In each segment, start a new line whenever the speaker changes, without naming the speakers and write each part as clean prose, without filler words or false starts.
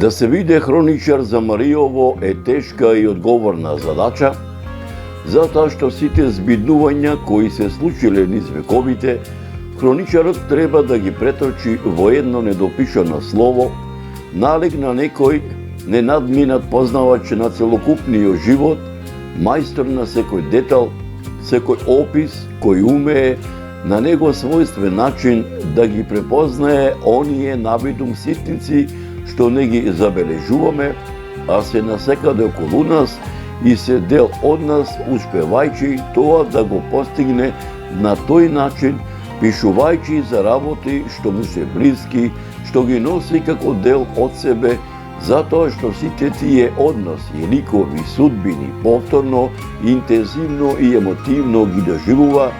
Да се биде хроничар за Мариово е тешка и одговорна задача, затоа што сите збиднувања кои се случиле низ вековите, хроничарот треба да ги преточи во едно недопишано слово, налик на некој ненадминат познавач на целокупниот живот, мајстор на секој детал, секој опис, кој умее на него својствен начин да ги препознае оние навидум ситници што не ги забележуваме, а се насекаде околу нас и се дел од нас, успевајќи тоа да го постигне на тој начин, пишувајќи за работи што му се блиски, што ги носи како дел од себе, затоа што сите тие односи, ликови, судбини, повторно, интензивно и емотивно ги доживува,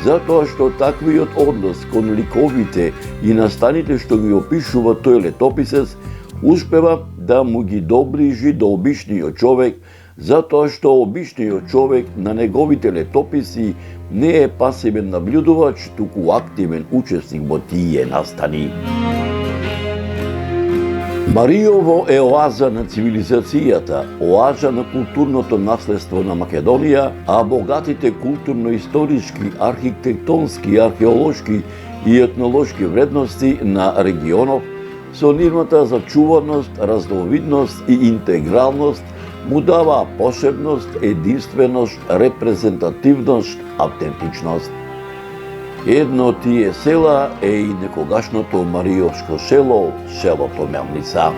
затоа што таквиот однос кон ликовите и настаните што ги опишува тој летописец, успева да му ги доближи до обичниот човек, затоа што обичниот човек на неговите летописи не е пасивен наблюдувач, туку активен учесник во тие настани. Мариово е оаза на цивилизацијата, оаза на културното наследство на Македонија, а богатите културно-историски, архитектонски, археолошки и етнолошки вредности на регионов, со нивната зачуваност, разновидност и интегралност му дава посебност, единственост, репрезентативност, автентичност. Едно од тие села е и некогашното Мариовско село, селото Мелница.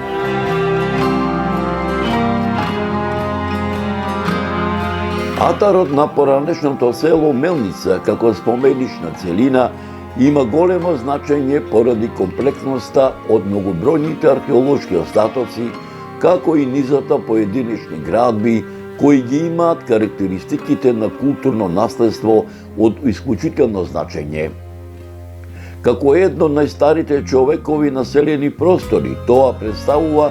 Атарот на поранешното село Мелница, како споменична целина, има големо значење поради комплексноста од многобројните археолошки остатоци, како и низата поединечни градби, кои ги имаат карактеристиките на културно наследство од исклучително значење. Како едно од најстарите човекови населени простори, тоа представува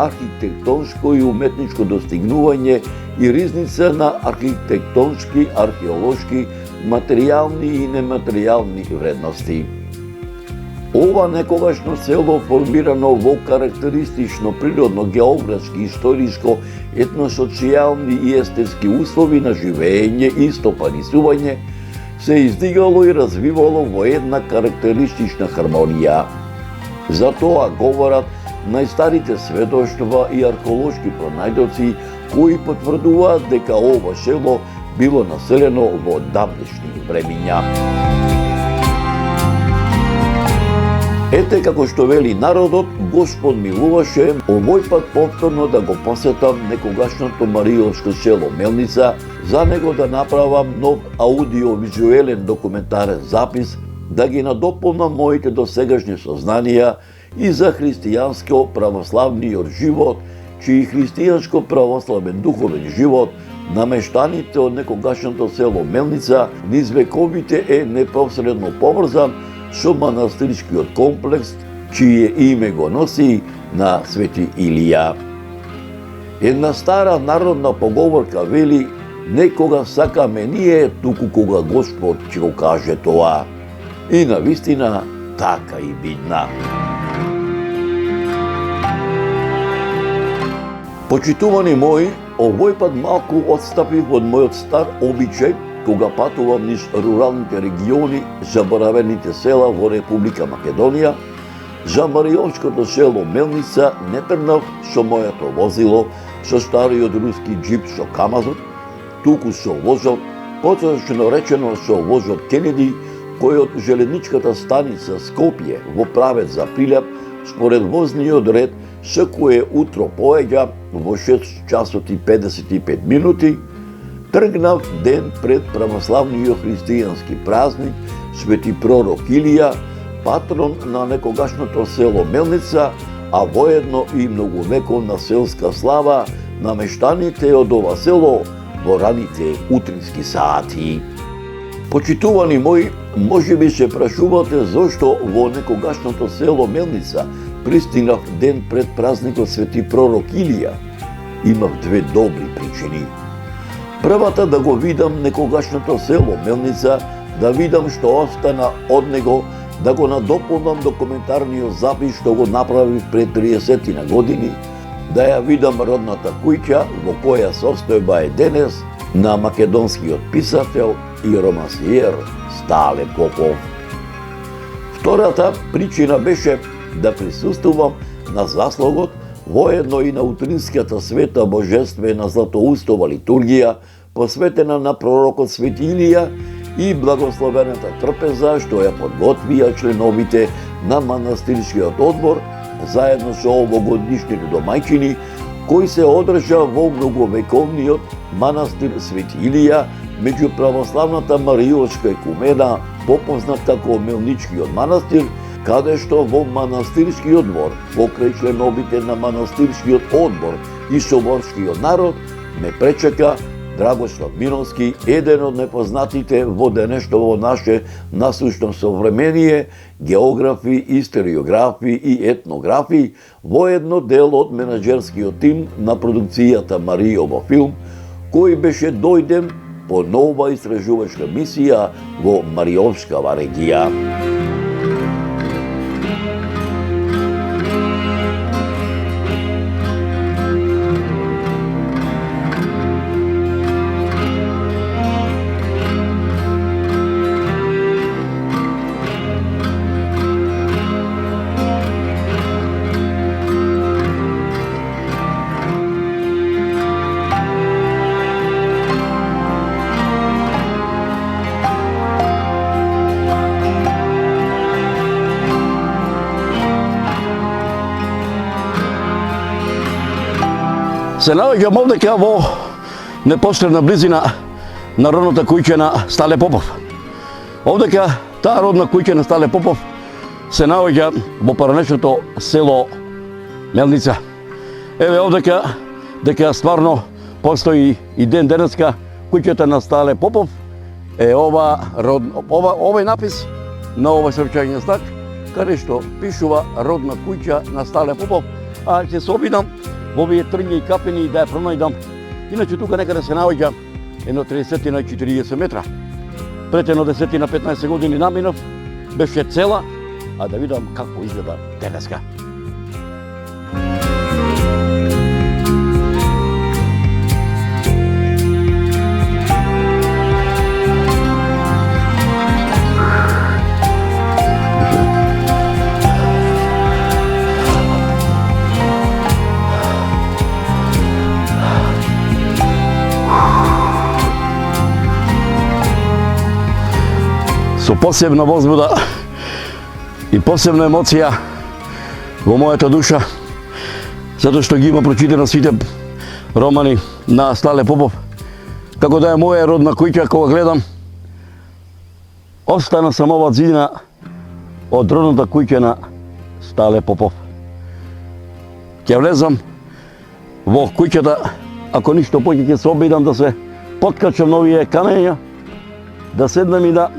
архитектонско и уметничко достигнување и ризница на архитектонски, археолошки, материјални и нематеријални вредности. Ова некогашно село, формирано во карактеристично природно, географски, историско, етносоцијални и естетски услови на живење и стопанисување, се издигало и развивало во една карактеристична хармонија. За тоа говорат најстарите сведоштва и археолошки пронајдоци, кои потврдуваат дека ова село било населено во давнешни времиња. Ете како што вели народот, Господ милуваше овој пат повторно да го посетам некогашното Мариовско село Мелница, за него да направам нов аудиовизуелен документарен запис, да ги надополнам моите досегашни сознанија и за христијанско православниот живот, чиј христијанско православен духовен живот на мештаните од некогашното село Мелница низ вековите е непосредно поврзан со манастирскиот комплекс, чие име го носи на Свети Илија. Една стара народна поговорка вели: не кога сакаме ние, туку кога Господ ќе го каже тоа. И навистина така и бидна. Почитувани мои, овој пат малку отстапив од мојот стар обичај, кога патувам низ руралните региони, заборавените села во Република Македонија, за Мариовското село Мелница не тргнав со моето возило, со стариот руски джип со камазот, туку со возот, поточно речено со возот Кенеди, кој од железничката станица Скопје во правец за Прилеп, според возниот ред, секое утро поеѓа во 6 часот и 55 минути, тргнав ден пред православниот христијански празник Свети пророк Илија, патрон на некогашното село Мелница, а воедно и многовековна селска слава на мештаните од ова село во раните утрински сати. Почитувани мои, можеби се прашувате зошто во некогашното село Мелница пристигнав ден пред празникот Свети пророк Илија. Имав две добри причини. Првата да го видам некогашното село Мелница, да видам што остана од него да го надополнам документарниот запис што го направив пред 30 на години, да ја видам родната куќа во која состојба е денес на македонскиот писател и романсиер Стале Попов. Втората причина беше да присуствувам на заслогот воедно и на утринската света божествена Златоустова литургија, посветена на пророкот Свети Илија и благословената трпеза што ја подготвија членовите на манастирскиот одбор заедно со овогодишните домајчини, кој се одржа во многовековниот манастир Свети Илија меѓу православната Мариолска екумена, попознат како Мелничкиот манастир, каде што во манастирскиот двор, покрај членовите на манастирскиот одбор и соборскиот народ, ме пречека Драгослав Мировски, еден од непознатите во денешното наше насущно современие, географи, историографи и етнографи, воедно дел од менаџерскиот тим на продукцијата Маријово филм, кој беше дојден по нова истражувачка мисија во Мариовскава регија.
Се наоѓам овдека во непосредна близина на родната куќа на Стале Попов. Овдека таа родна куќа на Стале Попов се наоѓа во поранешното село Мелница. Еве овдека дека стварно постои и ден денеска куќата на Стале Попов е овој напис на овој сврчањен знак каде што пишува родна куќа на Стале Попов, а ќе се обидам во овие трњи и капени да ја пронајдам. Иначе тука некаде се наоѓа едно 30 на 40 метра. Пред едно 10 на 15 години наминав, беше цела, а да видам како изгледа денеска. Со посебна возбуда и посебна емоција во мојата душа, затоа што ги има прочитано сите романи на Стале Попов, како да е моја родна куќа, кога гледам, остана само ова зидина од родната куќа на Стале Попов. Ќе влезам во куќата, ако ништо повеќе ќе се обидам да се поткачам на овие камења, да седнам и да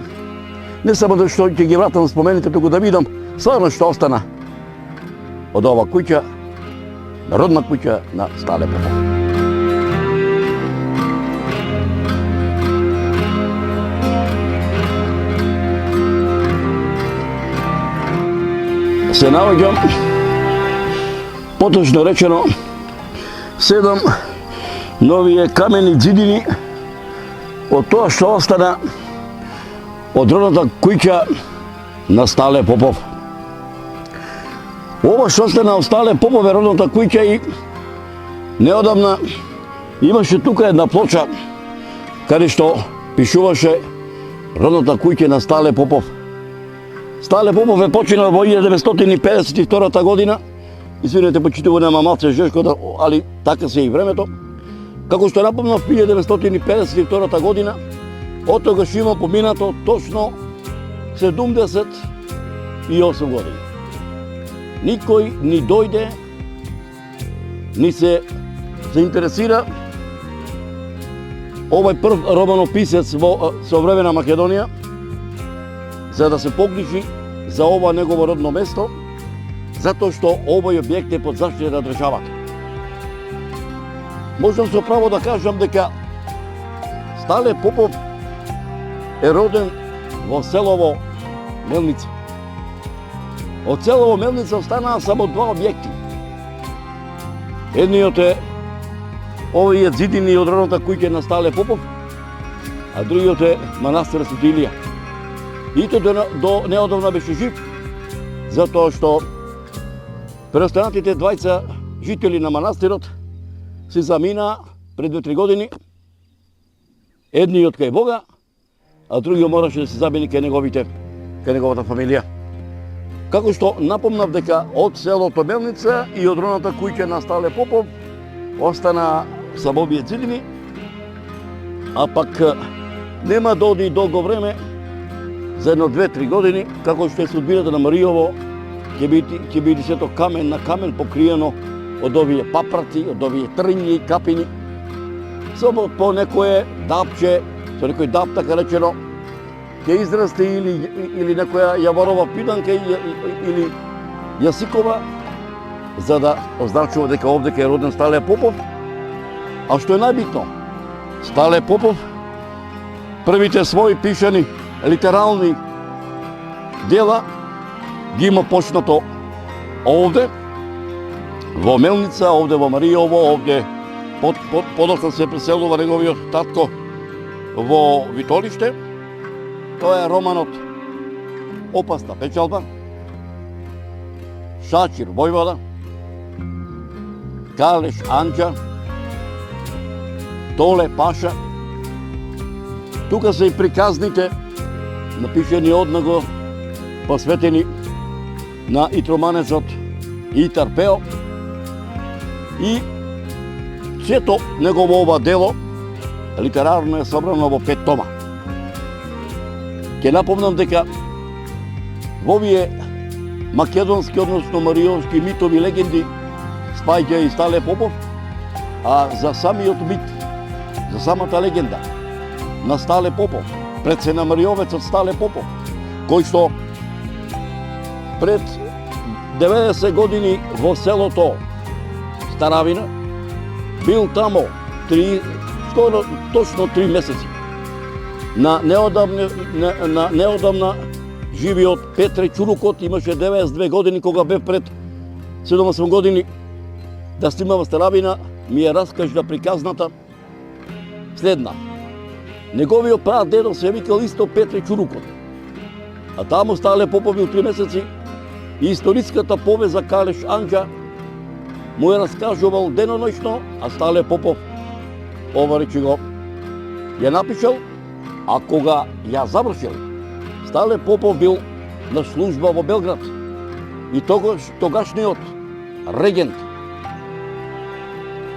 не само да што ќе ги вратам спомените, туку да видам стварно што остана од ова куќа, родна куќа на Стале Попов. Се наоѓам, поточно речено, седам на овие камени ѕидини од тоа што остана од родната куќа на Стале Попов. Ова што остана од Стале Попов е родната куќа и неодамна имаше тука една плоча каде што пишуваше родната куќа на Стале Попов. Стале Попов е починал во 1952 година. Извинете, почитуваме малце жешко, али така се и времето. Како што напомнав, 1952 година, од тогаш има поминато точно 78 години. Никој ни дојде, ни се заинтересира овој прв романописец во современа Македонија, за да се погрижи за ова негово родно место, затоа што овој објект е под заштита на државата. Можам со право да кажам дека Стале Попов е роден во селово Мелница. Од село Мелница останаа само два објекти. Едниот е овие зидини од родната куќа на Стале Попов, а другиот е манастир Свети Илија. Ито до неодамна беше жив, затоа што преостанатите двајца жители на манастирот се замина пред 2-3 години, едниот кај Бога, а другиот мораше да се замени кај неговата фамилија. Како што напомнав дека од селото Мелница и од родната куќа на Стале Попов остана само овие зидини, а пак нема да оди долго време, за 1-2-3 години, како што е судбината на Маријово, ќе биде сето камен на камен покриено од овие папраци, од овие трњи и капини. Само по некое дапче, со некој дап, така речено, ќе израсте или некоја јаварова пиданка или јасикова, за да означува дека овдека е роден Стале Попов. А што е најбитно, Стале Попов првите своји пишани литерални дела ги има почнато овде, во Мелница, овде во Маријово, овде подоцна се преселува неговиот татко во Витолиште. Тоа е романот Опасна печалба, Шачир војвода, Калеш Анџа, Толе Паша. Тука се и приказните, напишени од него, посветени на итроманецот Итар Пео, и сето негово ова дело литерарно е собрано во 5 тома. Ке напомнам дека во овие македонски, односно маријовски митови, легенди спаѓа и Стале Попов, а за самиот мит, за самата легенда на Стале Попов, пред се на Маријовецот Стале Попов, кој што пред 90 години во селото Старавина бил тамо скоро точно 3 месеци. На неодамна живиот Петре Чурукот имаше 92 години, кога бе пред 7-8 години да снима во Старавина, ми е раскажа приказната следна. Неговиот прадедо се викал исто Петре Чурукот, а таму Стале Попов бил 3 месеци и историската повест за Калеш Анџа му е раскажувал деноноќно, а Стале Попов ова речи го ја напишал, а кога ја завршил, Стале Попов бил на служба во Белград и тогашниот регент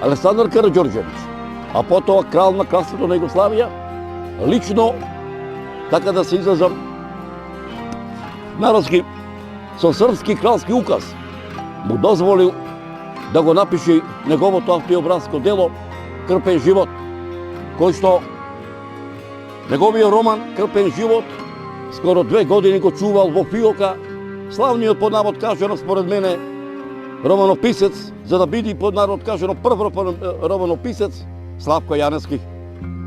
Александар Караѓорđević, а потоа крал на кралството на Југославија, лично, така да се изразам народски, со српски кралски указ, му дозволил да го напише неговото автобиографско дело Крпен живот, кој што неговиот роман Крпен живот скоро 2 години го чувал во фиока славниот, под навод кажано според мене, романописец, за да биде под народ кажано прв романописец Славко Јаневски.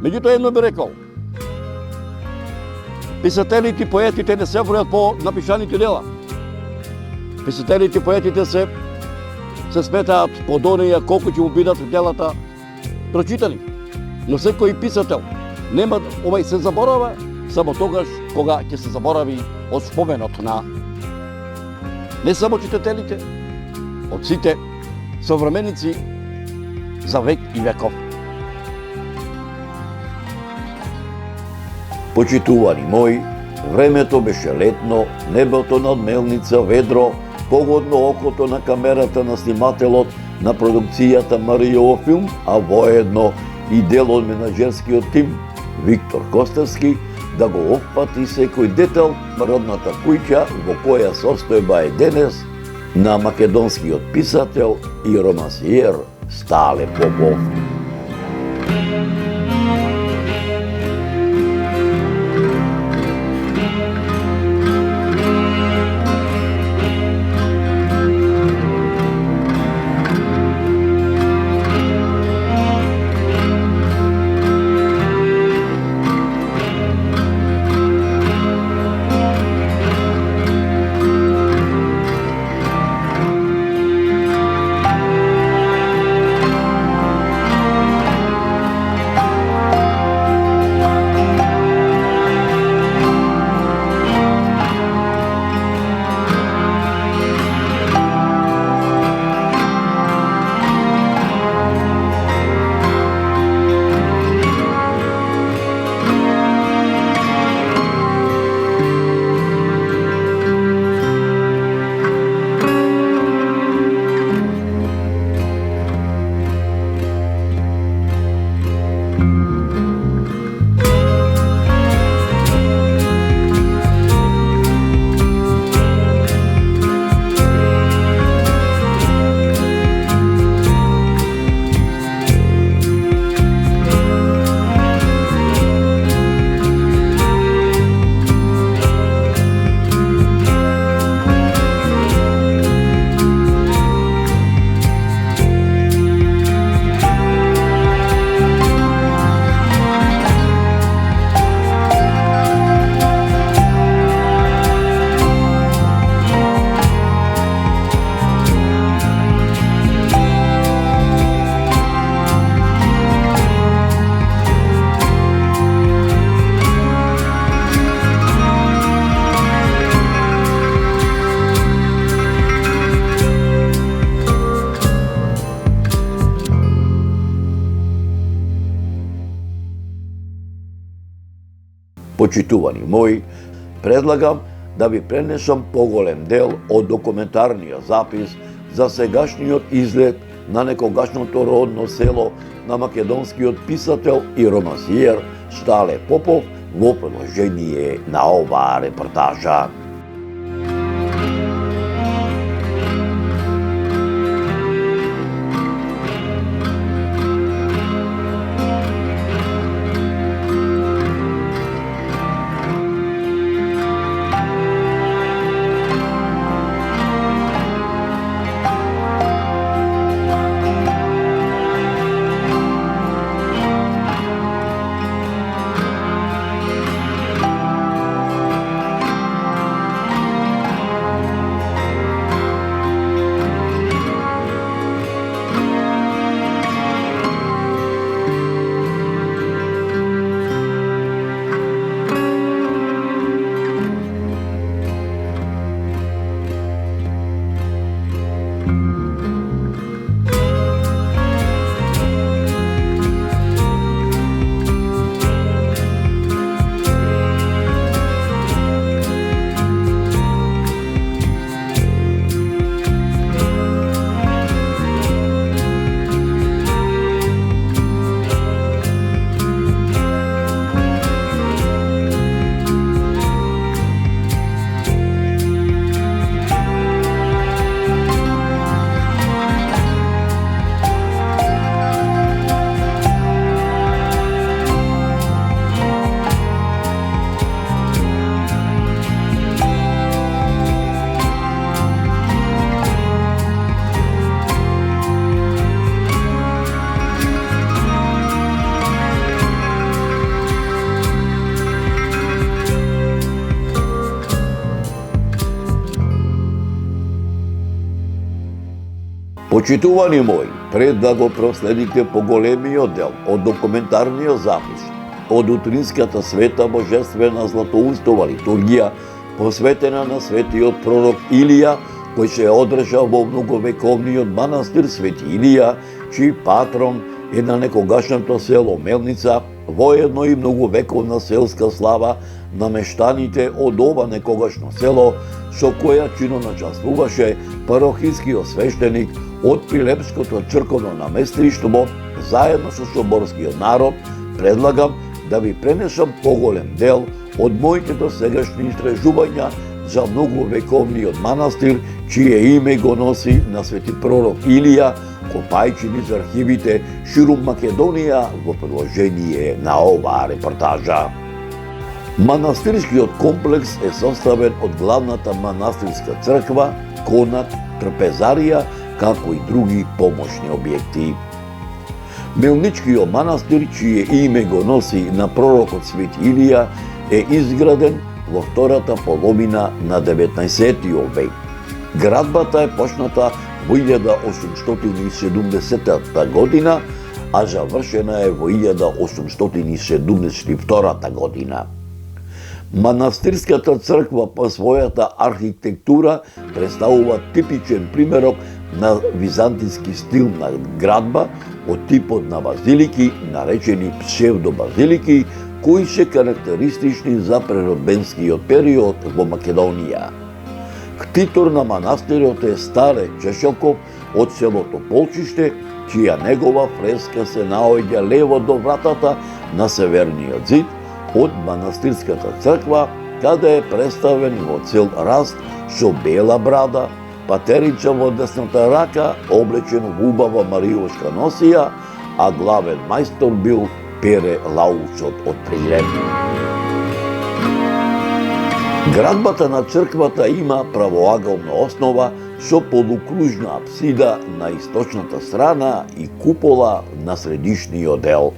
Меѓутоа едно би рекол: писателите и поетите не се бројат по напишаните дела. Писателите и поетите се сметаат по оние колку ќе му бидат делата прочитани. Но секој писател нема, овај се заборава само тогаш кога ќе се заборави од споменот на не само читателите, од сите современици за век и веков.
Почитувани мои, времето беше летно, небото над Мелница ведро, погодно окото на камерата на снимателот на продукцијата Маријово филм, а воедно и дел од менаџерскиот тим Виктор Костевски да го опфати секој детал на родната куќа во која состојба е денес на македонскиот писател и романсиер Стале Попов. Почитувани мои, предлагам да ви пренесам поголем дел од документарниот запис за сегашниот изглед на некогашното родно село на македонскиот писател и романсиер Стале Попов во продолжение на оваа репортажа. Почитувани мои, пред да го проследите поголемиот дел од документарниот запис од утринската света божествена Златоустова литургија, посветена на светиот пророк Илија, кој се одржа во многовековниот манастир Свети Илија, чиј патрон е на некогашното село Мелница, воедно и многовековна селска слава на мештаните од ова некогашно село, со која чино начествуваше парохискиот свештеник од Прилепското црковно наместништво, заедно со соборскиот народ, предлагам да ви пренесам поголем дел од моите досегашни истражувања за многовековниот манастир, чие име го носи на свети пророк Илија, копајќи низ архивите ширум Македонија во продолжение на оваа репортажа. Манастирскиот комплекс е составен од главната манастирска црква, конат, трпезарија, како и други помошни објекти. Мелничкиот манастир, чие име го носи на пророкот Свети Илија, е изграден во втората половина на 19 век. Градбата е почната во 1870 година, а завршена е во 1872 година. Манастирската црква по својата архитектура представува типичен примерок на византиски стил на градба од типот на базилики, наречени псевдобазилики, кои се карактеристични за преродбенскиот период во Македонија. Ктитор на манастирот е Стале Чешелков од селото Полчиште, чија негова фреска се наоѓа лево до вратата на северниот зид од манастирската црква, каде е представен во цел раст со бела брада, патерича во десната рака, облечен во убава мариовска носија, а главен мајстор бил Пере Лаучот од Прилеп. Градбата на црквата има правоагална основа со полукружна апсида на источната страна и купола на средишниот дел.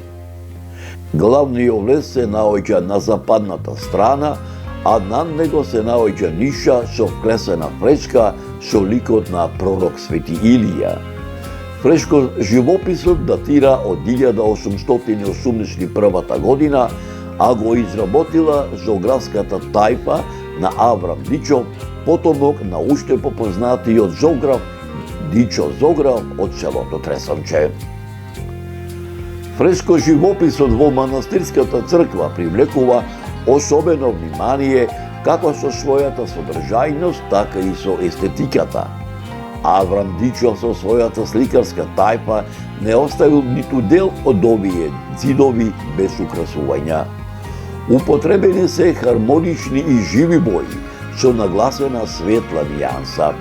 Главниот влез се наоѓа на западната страна, а над него се наоѓа ниша со вклесена фреска со ликот на пророк Свети Илија. Фрешко живописот датира од 1881 година, а го изработила зоографската тајфа на Аврам Дичо, потомок на уште попознатиот зоограф Дичо Зограф од селото Тресанче. Фреско живописот во манастирската црква привлекува особено внимание како со својата содржајност, така и со естетиката. Аврам Дичов со својата сликарска тајпа не оставил ниту дел од овие ѕидови без украсувања. Употребени се хармонични и живи бои со нагласена светла нијанса.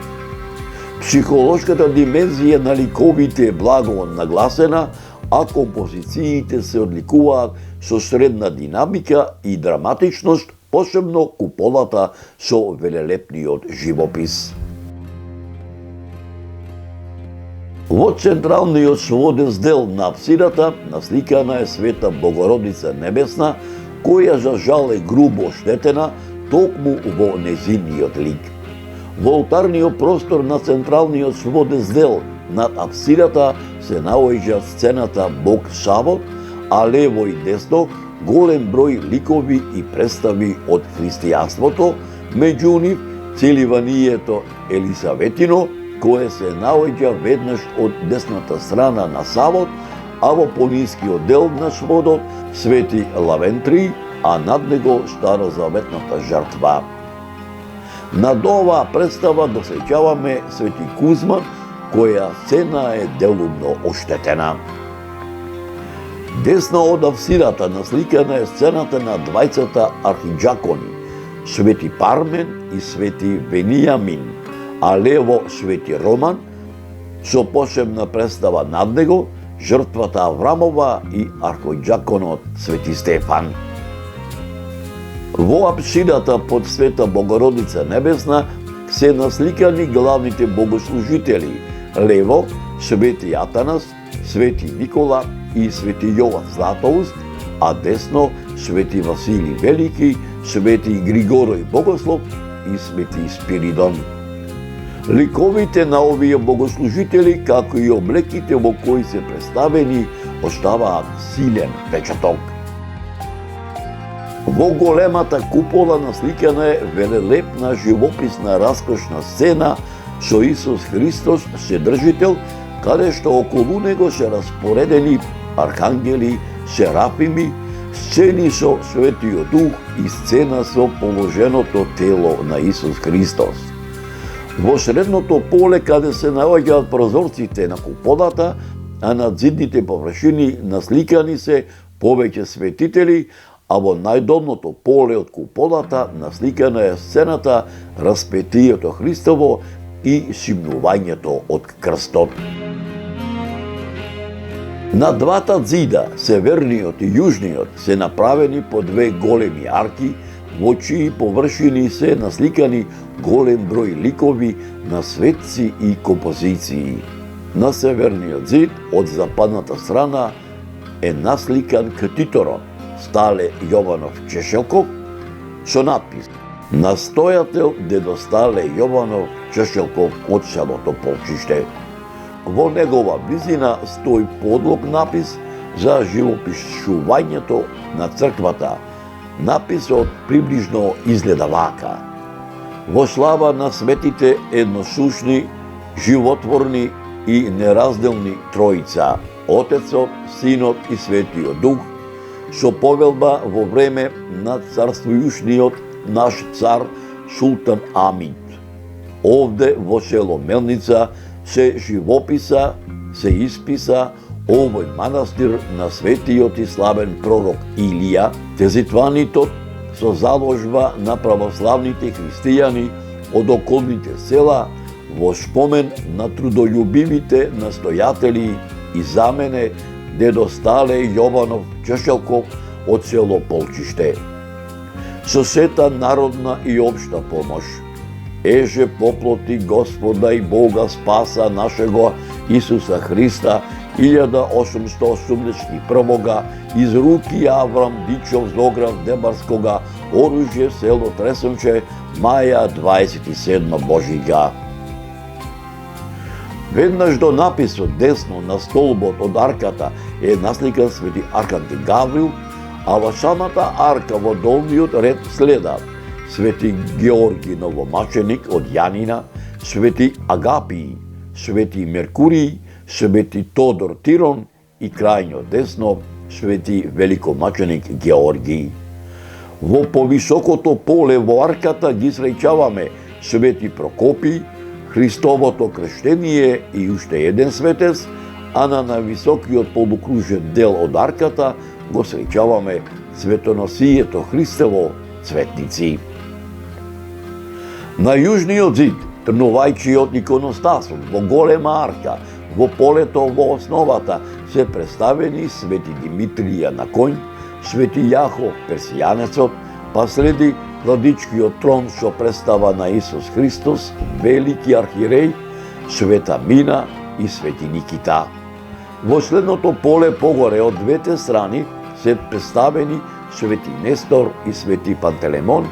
Психолошката димензија на ликовите е благо нагласена, а композициите се одликуваат со средна динамика и драматичност, посебно куполата со велелепниот живопис. Во централниот своден дел на апсидата насликана е Света Богородица Небесна, која за жал е грубо оштетена токму во незиниот лик. Во олтарниот простор на централниот своден дел над апсидата се наоѓа сцената Бог Савот, а лево и десно голем број ликови и представи од христијанството, меѓу нив целиванието Елисаветино, кое се наоѓа веднаш од десната страна на Савот, а во понискиот дел на сводот Свети Лавентрий, а над него старозаветната жртва. Над оваа представа досеќаваме Свети Кузма, која сцена е делумно оштетена. Десно од апсидата насликана е сцената на двајцата архиџакони, Свети Пармен и Свети Венијамин, а лево Свети Роман, со посебна представа над него, жртвата Аврамова и архиџаконот Свети Стефан. Во апсидата под Света Богородица Небесна се насликани главните богослужители, лево Свети Атанас, Свети Никола и Свети Јован Златоуст, а десно Свети Василий Велики, Свети Григорој Богослов и Свети Спиридон. Ликовите на овие богослужители, како и облеките во кои се представени, оставаат силен печаток. Во големата купола насликана е велелепна живописна раскошна сцена со Исус Христос Вседржител, каде што околу него се распоредени архангели, серафими, сцени со Светиот Дух и сцена со положеното тело на Исус Христос. Во средното поле, каде се наоѓаат прозорците на куполата, а на зидните површини насликани се повеќе светители, а во најдолното поле од куполата насликана е сцената Распетието Христово и симнувањето од крстот. На двата ѕида, северниот и јужниот, се направени по две големи арки, во чии површини се насликани голем број ликови на светци и композиции. На северниот ѕид, од западната страна, е насликан ктиторот Стале Јованов Чешелков со надпис «Настојател дедо Стале Јованов Чешелков од селото Полчиште». Во негова близина стои подлог напис за живопишувањето на црквата. Написот приближно изгледа вака: во слава на светите едносушни, животворни и неразделни Троица, Отецот, Синот и Светиот Дух, со повелба во време на царствујушниот наш цар Султан Амид. Овде во село Мелница се живописа, се исписа овој манастир на светиот и славен пророк Илија, тезитванитот со заложба на православните христијани од околните села во спомен на трудолюбивите настојатели и замене дедо Стале Јованов Чешелков од село Полчиште. Со сета народна и општа помош, еже поплоти Господа и Бога Спаса нашего Исуса Христа 1881 из руки Аврам Дичов Зограф Дебарскога, оружје село Тресонче, маја 27 Божига. Веднаш до написот десно на столбот од арката е насликан Свети Архангел Гаврил, а во самата арка во долниот ред следат Свети Георги Новомаченик од Јанина, Свети Агапии, Свети Меркурий, Свети Тодор Тирон и крајно десно Свети Великомаченик Георгий. Во повисокото поле во арката ги среќаваме Свети Прокопи, Христовото крштение и уште еден светец, а на највисокиот полукружен дел од арката го среќаваме Светоносието Христово цветници. На јужниот зид, трнувајќиот иконостасот во голема арка, во полето во основата се представени Свети Димитрија на конј, Свети Јахо Персијанецот, па следи владичкиот трон што представа на Исус Христос, велики архиреј, Света Мина и Свети Никита. Во следното поле погоре од двете страни се представени Свети Нестор и Свети Пантелемон,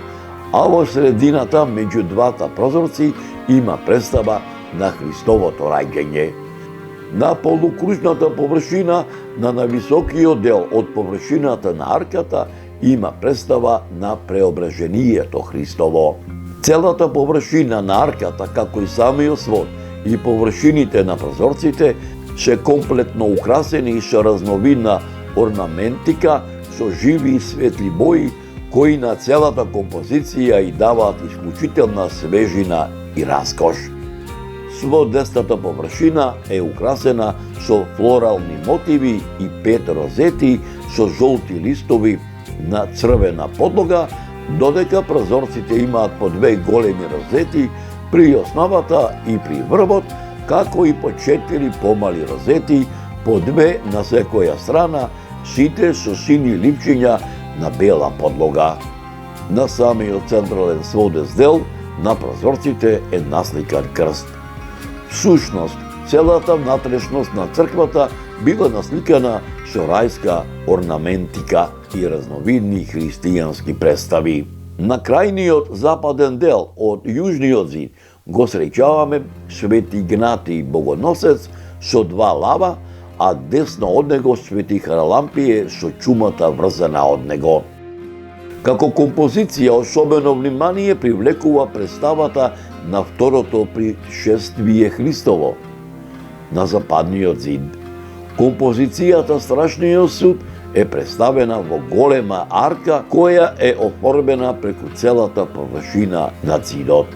а во средината меѓу двата прозорци има представа на Христовото раѓање. На полукружната површина на највисокиот дел од површината на арката има представа на преображението Христово. Целата површина на арката, како и самиот свод и површините на прозорците, се комплетно украсени со разновидна орнаментика, со живи и светли бои, кои на целата композиција и даваат исклучителна свежина и раскош. Сводестата површина е украсена со флорални мотиви и 5 розети со жолти листови на црвена подлога, додека прозорците имаат по 2 големи розети при основата и при врвот, како и по 4 помали розети, по 2 на секоја страна, сите со сини липчиња на бела подлога. На самиот централен сводест дел на прозорците е насликан крст. Всушност, целата внатрешност на црквата била насликана со рајска орнаментика и разновидни христијански представи. На крајниот западен дел од јужниот зид го среќаваме Свети Игнатиј Богоносец со 2 лава, а десно од него Свети Харалампие со чумата врзана од него. Како композиција особено внимание привлекува представата на второто пришествие Христово на западниот зид. Композицијата Страшниот суд е представена во голема арка која е оформена преку целата површина на зидот.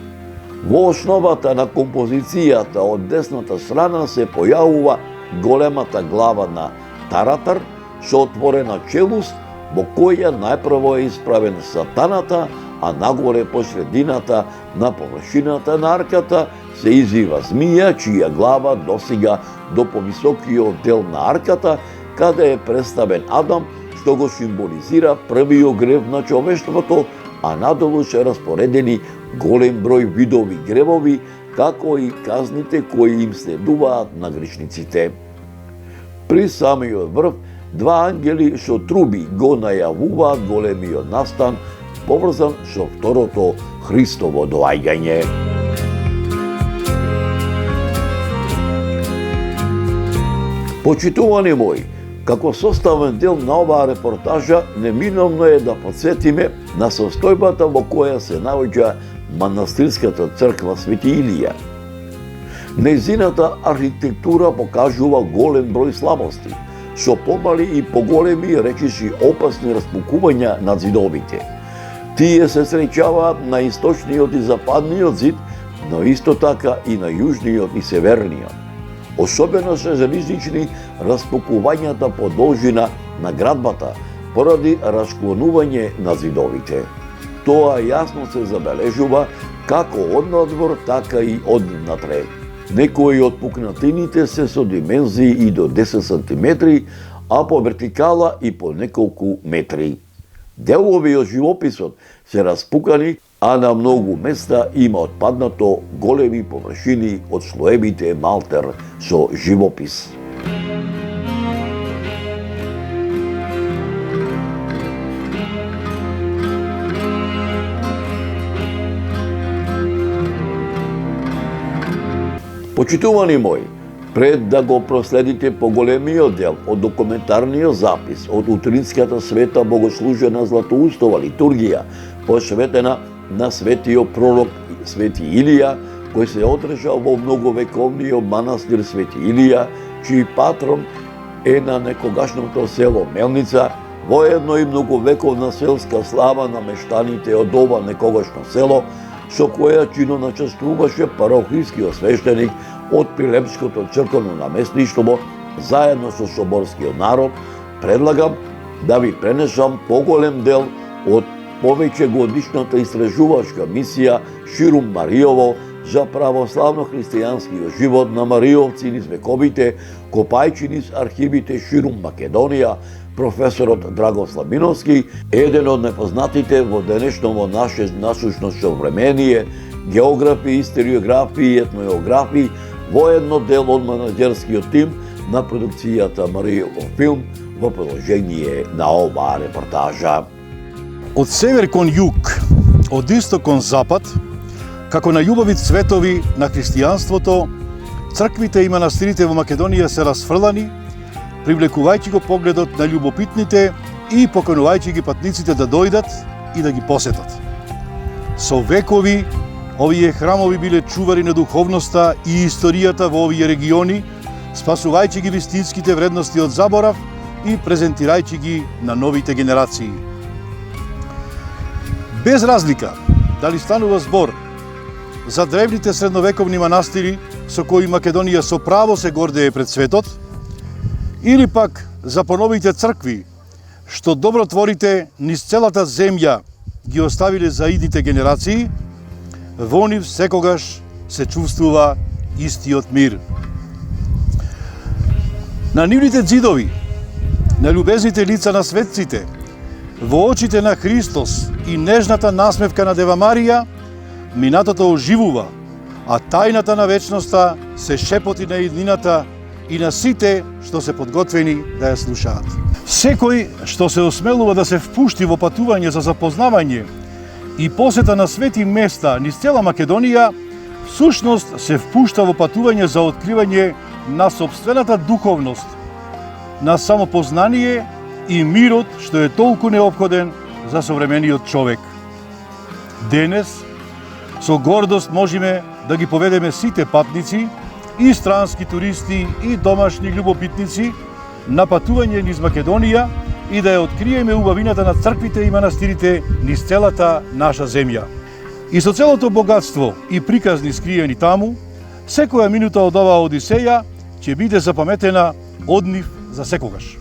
Во основата на композицијата од десната страна се појавува големата глава на Таратар со отворена челуст, во која најпрво е исправен сатаната, а нагоре по средината на површината на арката се извива змија, чија глава досига до повисокиот дел на арката, каде е представен Адам, што го символизира првиот грев на човештвото, а надолу се распоредени голем број видови гревови, како и казните кои им следуваат на грешниците. При самиот врв, 2 ангели со труби го најавуваат големиот настан, поврзан со второто Христово доаѓање. Почитувани мои, како составен дел на оваа репортажа, неминовно е да подсетиме на состојбата во која се наоѓа манастирската црква Свети Илија. Нејзината архитектура покажува голем број слабости, со помали и поголеми, речиси опасни распукувања на зидовите. Тие се среќаваат на источниот и западниот зид, но исто така и на јужниот и северниот. Особено се ризични распукувањата по должина на градбата поради расклонување на зидовите. Тоа јасно се забележува како од надвор, така и од внатре. Некои од пукнатините се со димензии и до 10 сантиметри, а по вертикала и по неколку метри. Делови од живописот се распукани, а на многу места има отпаднато големи површини од слоевите малтер со живопис. Почитувани мои, пред да го проследите поголемиот дел од документарниот запис од утринската света богослужена Златоустова литургија, посветена на светиот пророк Свети Илија, кој се одржал во многовековниот манастир Свети Илија, чиј патрон е на некогашното село Мелница, воедно и многовековна селска слава на мештаните од ова некогашно село, со која чино начествуваше парохискиот свештеник од Прилепското црковно наместништво, заедно со соборскиот народ, предлагам да ви пренесам поголем дел од повеќе годишната истражувачка мисија Ширум Маријово за православно-христијанскиот живот на маријовци низ вековите, копајќи низ архивите Ширум Македонија, професорот Драгослав Миновски, еден од непознатите во денешново наше насушно современие, географи, историографи и етнографи, воедно дел од менаџерскиот тим на продукцијата Маријов филм во продолжение на оваа репортажа.
Од север кон југ, од исток кон запад, како на љубави цветови на христијанството, црквите и манастирите во Македонија се расфрлани, привлекувајќи го погледот на љубопитните и поканувајќи ги патниците да дојдат и да ги посетат. Со векови, овие храмови биле чувари на духовноста и историјата во овие региони, спасувајќи ги вистинските вредности од заборав и презентирајќи ги на новите генерации. Без разлика дали станува збор за древните средновековни манастири со кои Македонија со право се гордее пред светот, или пак за поновите цркви што добротворите низ целата земја ги оставиле за идните генерации, во нив секогаш се чувствува истиот мир. На нивните ѕидови, на љубезните лица на светците, во очите на Христос и нежната насмевка на Дева Марија, минатото оживува, а тајната на вечноста се шепоти на иднината и на сите што се подготвени да ја слушаат. Секој што се осмелува да се впушти во патување за запознавање и посета на свети места низ цела Македонија, всушност се впушта во патување за откривање на сопствената духовност, на самопознание и мирот што е толку неопходен за современиот човек. Денес, со гордост можеме да ги поведеме сите патници, и странски туристи, и домашни љубопитници, на патување низ Македонија и да ја откриеме убавината на црквите и манастирите низ целата наша земја. И со целото богатство и приказни скриени таму, секоја минута од оваа одисеја ќе биде запаметена од нив за секогаш.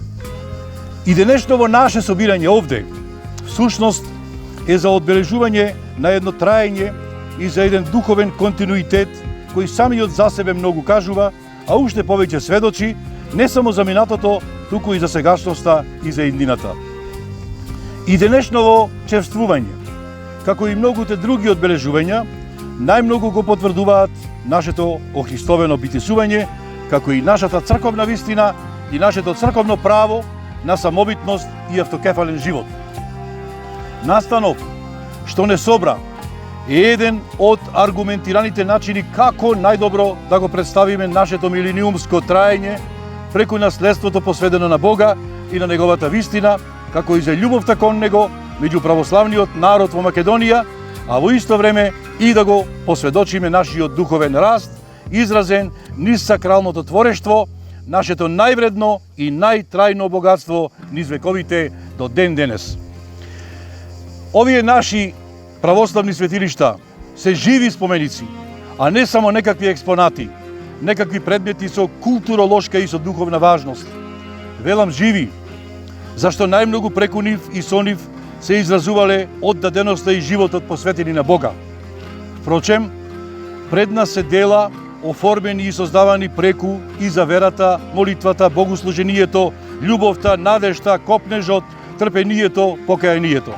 И денешново наше собирање овде, всушност, е за одбележување на едно траење и за еден духовен континуитет кој самиот за себе многу кажува, а уште повеќе сведочи не само за минатото, туку и за сегашноста и за иднината. И денешново чествување, како и многуте други одбележувања, најмногу го потврдуваат нашето охристовено битисување, како и нашата црковна вистина и нашето црковно право на самобитност и автокефален живот. Настанов, што не собра, е еден од аргументираните начини како најдобро да го представиме нашето милениумско траење преку наследството посветено на Бога и на неговата вистина, како и за љубовта кон него меѓу православниот народ во Македонија, а во исто време и да го посведочиме нашиот духовен раст, изразен низ сакралното творештво, нашето највредно и најтрајно богатство низ вековите до ден денес. Овие наши православни светилишта се живи споменици, а не само некакви експонати, некакви предмети со културолошка и со духовна важност. Велам живи, зашто најмногу преку нив и со нив се изразувале оддаденоста и животот посветени на Бога. Впрочем, пред нас се дела оформени и создавани преку и за верата, молитвата, богослужението, љубовта, надежта, копнежот, трпението, покајанието.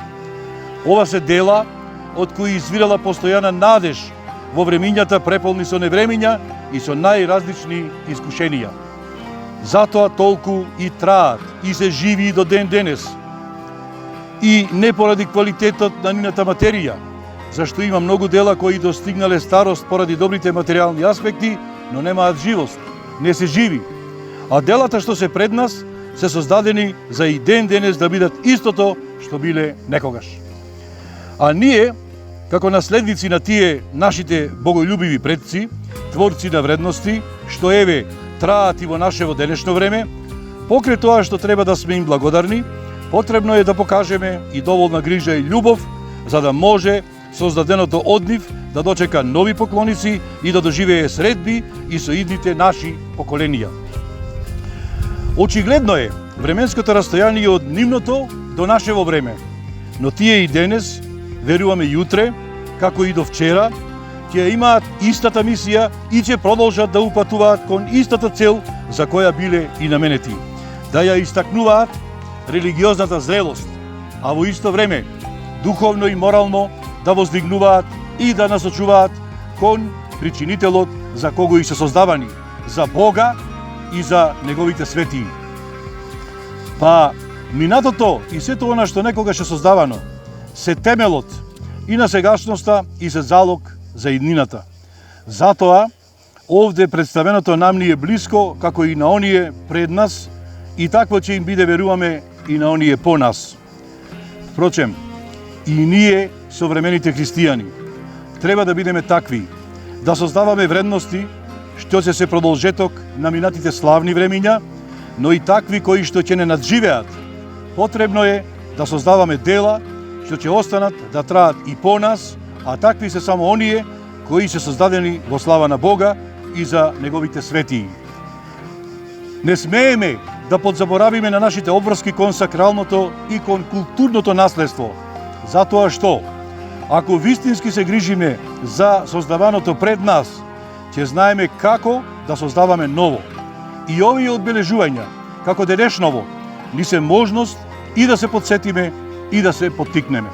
Ова се дела од кои извирала постојана надеж во времињата преполни со невремиња и со најразлични искушенија. Затоа толку и траат и се живи до ден денес. И не поради квалитетот на нивната материја, зашто има многу дела кои достигнале старост поради добрите материјални аспекти, но немаат живост, не се живи. А делата што се пред нас се создадени за и ден денес да бидат истото што биле некогаш. А ние, како наследници на тие нашите боголюбиви предци, творци на вредности, што еве траат и во нашево денешно време, покрај тоа што треба да сме им благодарни, Потребно е да покажеме и доволна грижа и љубов, за да може создаденото од нив да дочека нови поклоници и да доживее средби и со идните наши поколенија. Очигледно е временското растојание од нивното до нашево време, но тие и денес, веруваме и утре, како и до вчера, ќе имаат истата мисија и ќе продолжат да упатуваат кон истата цел за која биле и наменети, да ја истакнуваат религиозната зрелост, а во исто време духовно и морално да воздигнуваат и да насочуваат кон причинителот за кого и се создавани, за Бога и за неговите светии. Па, минатото и сето она што некогаш е создавано, се темелот и на сегашноста и се залог за иднината. Затоа, овде представеното нам ни е блиско, како и на оние пред нас, и такво ќе им биде, веруваме, и на оние по нас. Впрочем, и ние, современите христијани, треба да бидеме такви, да создаваме вредности, што ќе се продолжеток на минатите славни времиња, но и такви кои што ќе не надживеат. Потребно е да создаваме дела, што ќе останат да траат и по нас, а такви се само оние кои се создадени во слава на Бога и за неговите светии. Не смееме да подзаборавиме на нашите обврски кон сакралното и кон културното наследство, затоа што, ако вистински се грижиме за создаваното пред нас, ќе знаеме како да создаваме ново. И овие одбележувања, како денешново, ни се можност и да се подсетиме и да се поттикнеме.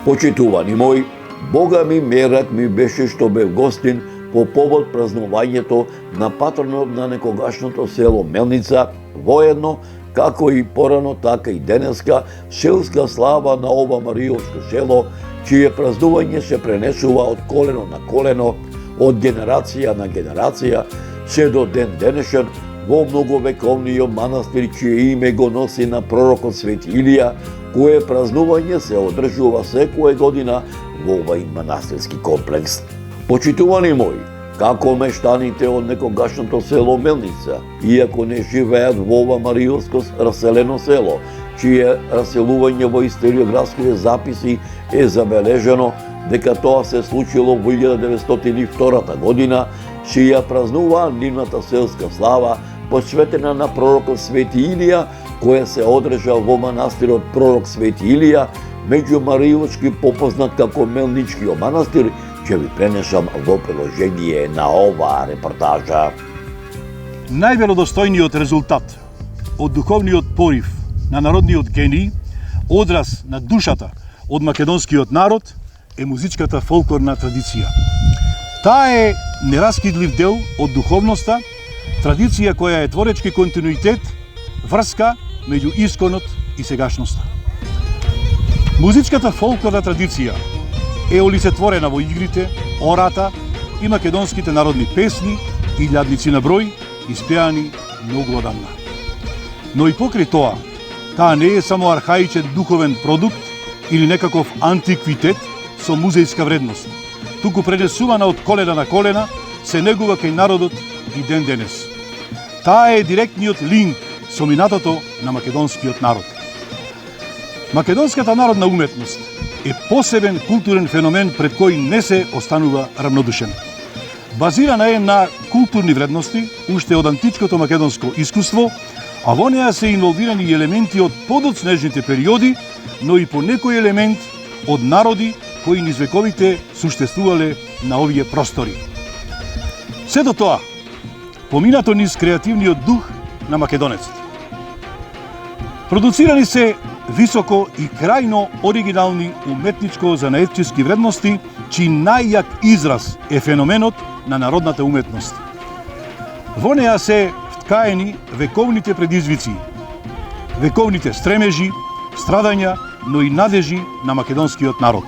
Почитувани мои, Бога ми мерак ми беше што бев гостин по повод празнувањето на патронот на некогашното село Мелница, воедно, како и порано, така и денеска, селска слава на ова Мариовско село, чие празнување се пренесува од колено на колено, од генерација на генерација, се до ден денешен во многовековниот манастир, чие име го носи на пророкот Свети Илија, кое празнување се одржува секоја година во овај манастирски комплекс. Почитувани мои, како мештаните од некогашното село Мелница, иако не живеат во ова Мариовско раселено село, чие раселување во историографските записи е забележено дека тоа се случило во 1902 година, чија празнуваа нивната селска слава, посветена на пророкот Свети Илија, која се одржа во манастирот Пророк Свети Илија, меѓу Мариовски попознат како Мелничкиот манастир, ќе ви пренесам во приложение на оваа репортажа.
Најверодостојниот резултат од духовниот порив на народниот гений, одраз на душата од македонскиот народ, е музичката фолклорна традиција. Таа е нераскидлив дел од духовноста, традиција која е творечки континуитет, врска меѓу исконот и сегашноста. Музичката фолклорна традиција е олицетворена во игрите, ората и македонските народни песни и илјадници на број, испеани многу одамна. Но и покрај тоа, таа не е само архаичен духовен продукт или некаков антиквитет со музејска вредност, туку пренесувана од колена на колена, се негува кај народот и ден денес. Таа е директниот линк со минатото на македонскиот народ. Македонската народна уметност е посебен културен феномен пред кој не се останува равнодушен. Базирана е на културни вредности, уште од античкото македонско искуство, а во неа се инволвирани елементи од подоцнежните периоди, но и по некој елемент од народи кои низ вековите суштествувале на овие простори. Се до тоа, поминато низ креативниот дух на македонеците. Продуцирани се високо и крајно оригинални уметничко-занаетчески вредности, чиј најјак израз е феноменот на народната уметност. Во неа се вткаени вековните предизвици, вековните стремежи, страдања, но и надежи на македонскиот народ.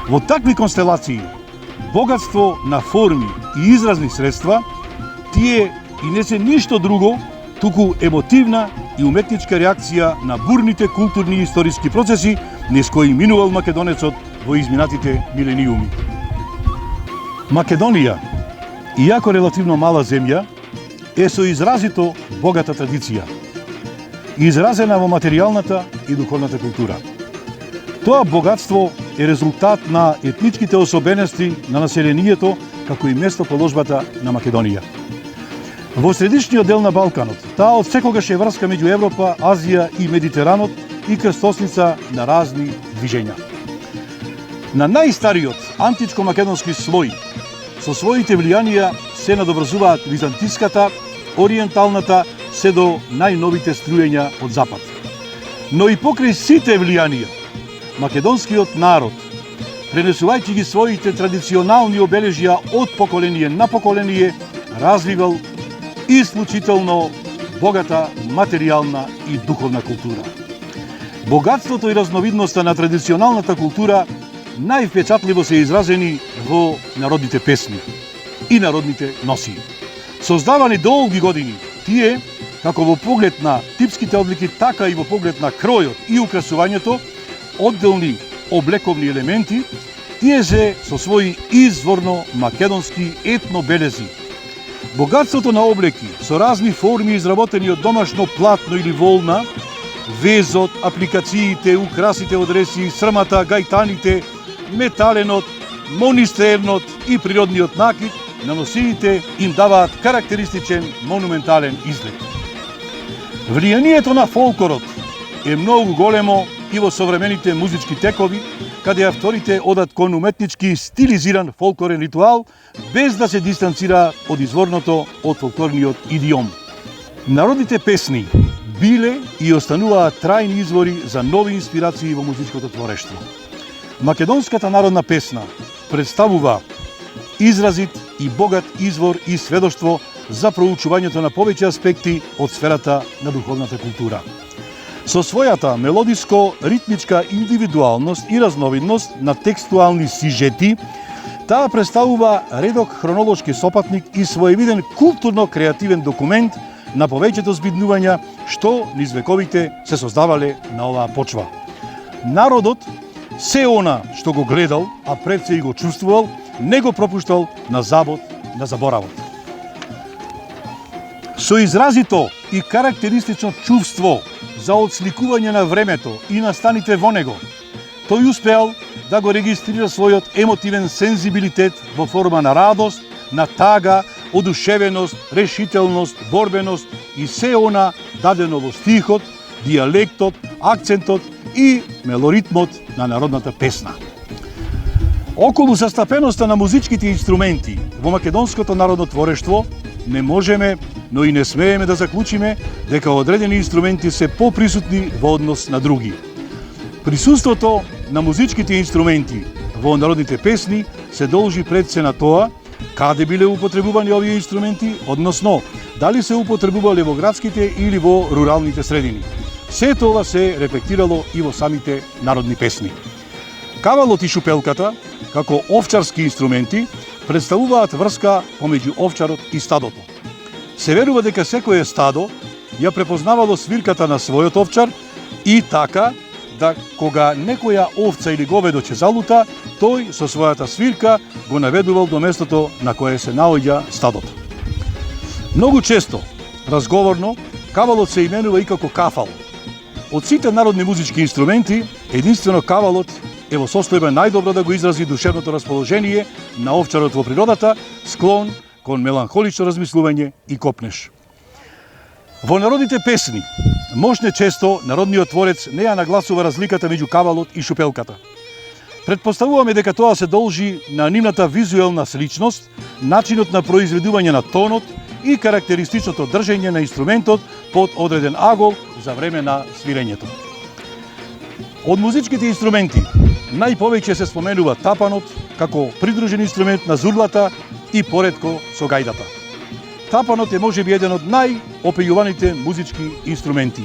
Во такви констелации, богатство на форми и изразни средства, тие и не се ништо друго, туку емотивна и уметничка реакција на бурните културни и историски процеси низ кои минувал македонецот во изминатите милениуми. Македонија, иако релативно мала земја, е со изразито богата традиција. изразена во материјалната и духовната култура. Тоа богатство е резултат на етничките особености на населението, како и местоположбата на Македонија. Во средишниот дел на Балканот, таа од секогаш е врска меѓу Европа, Азија и Медитеранот и крстосница на разни движења. На најстариот античко-македонски слој со своите влијанија се надобрзуваат византиската, ориенталната, се до најновите струења од запад. Но и покрај сите влијанија, македонскиот народ, пренесувајќи ги своите традиционални обележја од поколение на поколение, развивал исклучително богата материјална и духовна култура. Богатството и разновидноста на традиционалната култура највпечатливо се изразени во народните песни и народните носии. Создавани долги години, тие, како во поглед на типските одлики, така и во поглед на кројот и украсувањето, одделни облековни елементи, тие се со своји изворно македонски етно белези. Богатството на облеки со разни форми изработени од домашно платно или волна, везот, апликациите, украсите од реси, срмата, гајтаните, металенот, монистернот и природниот накид на носиите им даваат карактеристичен монументален изглед. Влијанието на фолклорот е многу големо и во современите музички текови, каде авторите одат кон уметнички стилизиран фолклорен ритуал, без да се дистанцира од изворното од фолклорниот идиом. Народните песни биле и остануваат трајни извори за нови инспирации во музичкото творештво. Македонската народна песна представува изразит и богат извор и сведоштво за проучувањето на повеќе аспекти од сферата на духовната култура. Со својата мелодиско-ритмичка индивидуалност и разновидност на текстуални сижети, таа представува редок хронолошки сопатник и своевиден културно-креативен документ на повеќето збиднувања што низ вековите се создавале на оваа почва. Народот се она што го гледал, а пред се и го чувствувал, не го пропуштал на забот на заборавот. Со изразито и карактеристично чувство за отсликување на времето и настаните во него, тој успеал да го регистрира својот емотивен сензибилитет во форма на радост, на тага, одушевеност, решителност, борбеност и се она дадено во стихот, диалектот, акцентот и мелоритмот на народната песна. Околу застапеноста на музичките инструменти во македонското народно творештво не можеме, но и не смееме да заклучиме дека одредени инструменти се поприсутни во однос на други. Присуството на музичките инструменти во народните песни се должи пред се на тоа каде биле употребувани овие инструменти, односно дали се употребувале во градските или во руралните средини. Се тоа се рефлектирало и во самите народни песни. Кавалот и шупелката, како овчарски инструменти, представуваат врска помеѓу овчарот и стадото. Се верува дека секое стадо ја препознавало свирката на својот овчар и така да кога некоја овца или говедо ќе залута, тој со својата свирка го наведувал до местото на кое се наоѓа стадото. Многу често, разговорно, кавалот се именува и како кафал. Од сите народни музички инструменти, единствено кавалот е во состојба најдобро да го изрази душевното расположение на овчарот во природата, склон кон меланхолично размислување и копнеш. Во народните песни, можне често народниот творец не ја нагласува разликата меѓу кавалот и шупелката. Предпоставуваме дека тоа се должи на нивната визуелна сличност, начинот на произведување на тонот и карактеристичното држење на инструментот под одреден агол за време на свирењето. Од музичките инструменти најповеќе се споменува тапанот како придружен инструмент на зурлата и поредко со гајдата. Тапанот е можеби еден од најопејуваните музички инструменти.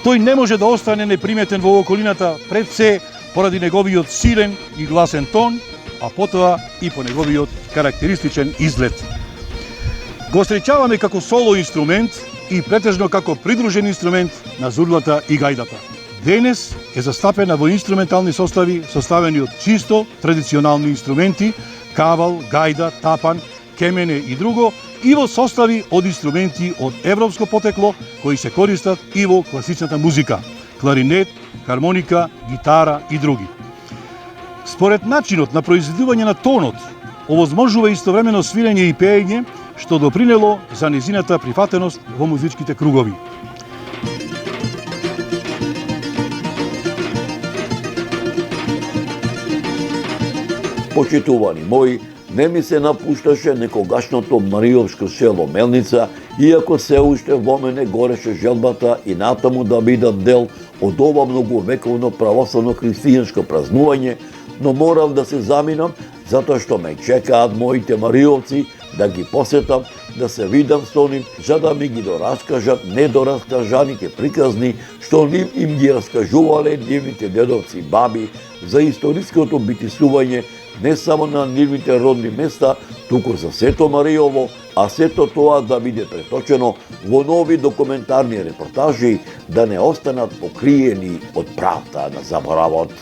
Тој не може да остане неприметен во околината пред се поради неговиот силен и гласен тон, а потоа и по неговиот карактеристичен изглед. Го среќаваме како соло инструмент и претежно како придружен инструмент на зурлата и гајдата. Денес е застапена во инструментални состави составени од чисто традиционални инструменти, кавал, гајда, тапан, кемене и друго, и во состави од инструменти од европско потекло кои се користат и во класичната музика, кларинет, хармоника, гитара и други. Според начинот на произведување на тонот, овозможува истовремено свирење и пеење, што допринело за незината прифатеност во музичките кругови.
Почитувани мои, не ми се напушташе некогашното Мариовско село Мелница, иако се уште во мене гореше желбата и натаму да бидам дел од ова многовековно православно христијанско празнување, но морав да се заминам затоа што ме чекаат моите мариовци да ги посетам, да се видам со нив, за да ми ги дораскажат недораскажаните приказни што нив им ги раскажувале нивните дедовци и баби за историското битисување не само на нивните родни места, туку за сето Мариово, а сето тоа да биде преточено во нови документарни репортажи, да не останат покриени од правта на заборавот.